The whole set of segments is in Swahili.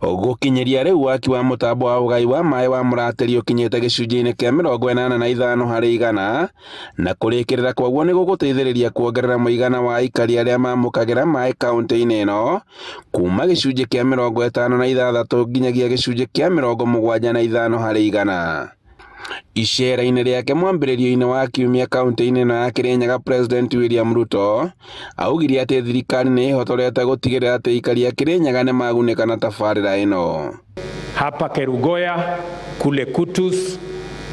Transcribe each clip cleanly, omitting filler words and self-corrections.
Gukinyiria riu waki wa mutambo wa ugai wa mai wa Mũratĩri ũkinyĩte gĩcunjĩ-inĩ kĩa 85% na kũrĩkĩrĩra kwaguo nĩ gũgũteithĩrĩria kuongerera mũigana wa aikari arĩa mamũkagĩra mai kaunti-inĩ ĩno kuma gĩcunjĩ kĩa 56 nginyagia gĩcunjĩ kĩa 75%. Icera-inĩ rĩake mwambĩrĩrio-inĩ wa kiumia kaunti-inĩ ĩno ya Kirinyaga, President William Ruto augire atĩ thirikari nĩ ĩhotorete gũtigĩrĩra atĩ aikari a Kirinyaga nĩ magunĩka na tabarĩra ĩno. Hapa Kerugoya, kule Kutus,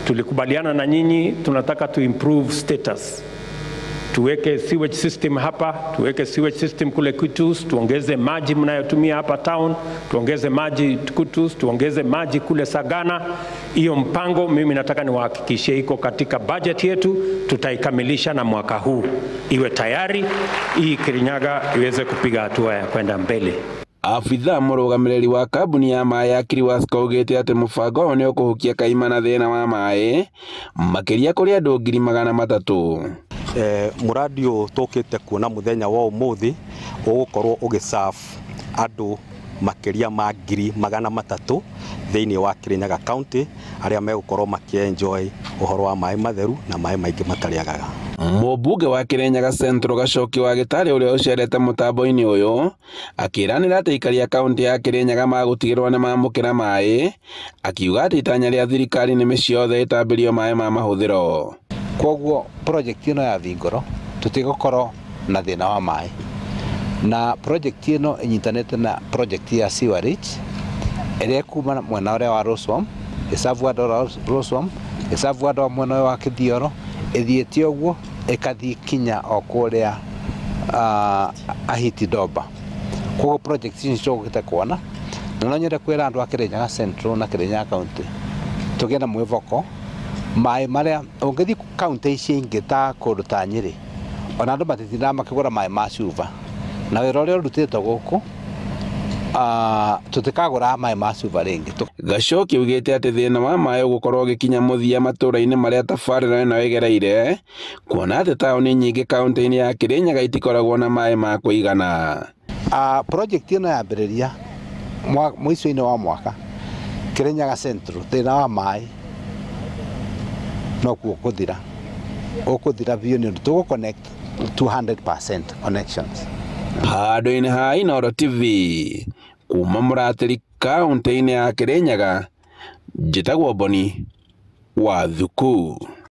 tulikubaliana na nyinyi, tunataka to improve status. Tuweke sewage system hapa, tuweke sewage system kule Kutus, tuongeze maji mnayotumia hapa town, tuongeze maji Kutus, tuongeze maji kule Sagana. Hiyo mpango mimi nataka niwahakikishie iko katika budget yetu, tutaikamilisha na mwaka huu iwe tayari, hii Kirinyaga iweze kupiga hatua ya kwenda mbele. Afitha mũrũgamĩrĩri wa kambuni ya maĩ ya Kiriwasco augĩte atĩ mũbango ũyũ nĩ ũkũhukia kaimana thĩna wa maĩ makĩria kũrĩ andũ 300,000. Muradi ũyũ tũkĩte kuona mũthenya wa ũmũthĩ ũgũkorwo ũgĩserve andũ makĩria ma 300,000 thĩinĩ wa Kirinyaga County arĩa megũkorwo makĩenjoy ũhoro wa maĩ matheru na maĩ maingĩ matarĩagaga. Mũmbunge wa Kirinyaga Central Gacoki wa Gĩtarĩ ũrĩa ũcerete mũtambo-inĩ ũyũ akĩranĩra atĩ aikari a kaunti ya Kirinyaga magũtigĩrwo nĩ mamũkĩra maĩ, akiuga atĩ itanya rĩa thirikari nĩ mĩciĩ yothe ĩtambĩrio maĩ ma mahũthĩro. Koguo project ĩno ya Thingoro tũtigũkorwo na thĩna wa maĩ, na project ĩno ĩnyitanĩte na project ya sewerage ĩrĩa kuma mwena ũrĩa wa Roswam, ĩcabu andũ a Roswam, ĩcabu andũ a mwena wa Kithioro, ĩthiĩte ũguo ĩkathiĩ kinya o kũrĩa Ahiti Doba. Koguo project ici tũgũkĩte kuona, na no nyende kwĩra andũ a Kirinyaga Central na Kirinyaga County tũgĩe na mwĩvoko maĩ marĩa ũngĩthiĩ kaunti ici ingĩ ta kũndũ ta Nyĩrĩ, ona andũ matitindaga makĩgũra maĩ ma cuba, na wĩra ũrĩa ũrutĩtwo gũkũ tũtikagũra maĩ ma cuba rĩngĩ. Gacoki augĩte atĩ thĩna wa maĩ ũgũkorwo ũgĩkinya mũthia matũũra-inĩ marĩa tabarĩra ĩno ĩgereire, kuona atĩ taũni nyingĩ kaunti-inĩ ya Kirinyaga itikoragwo na maĩ ma kũigana. Project ĩno yambĩrĩria mũico-inĩ wa mwaka Kirinyaga Central, thĩna wa maĩ no kuo ũkũthira biũ nĩ ũndũ tũgũconnect 200% connections. Handũ-inĩ ha Inooro TV kuma Mũratĩri kaunti-inĩ ya Kirinyaga, njĩtagwo Boni wa Thuku.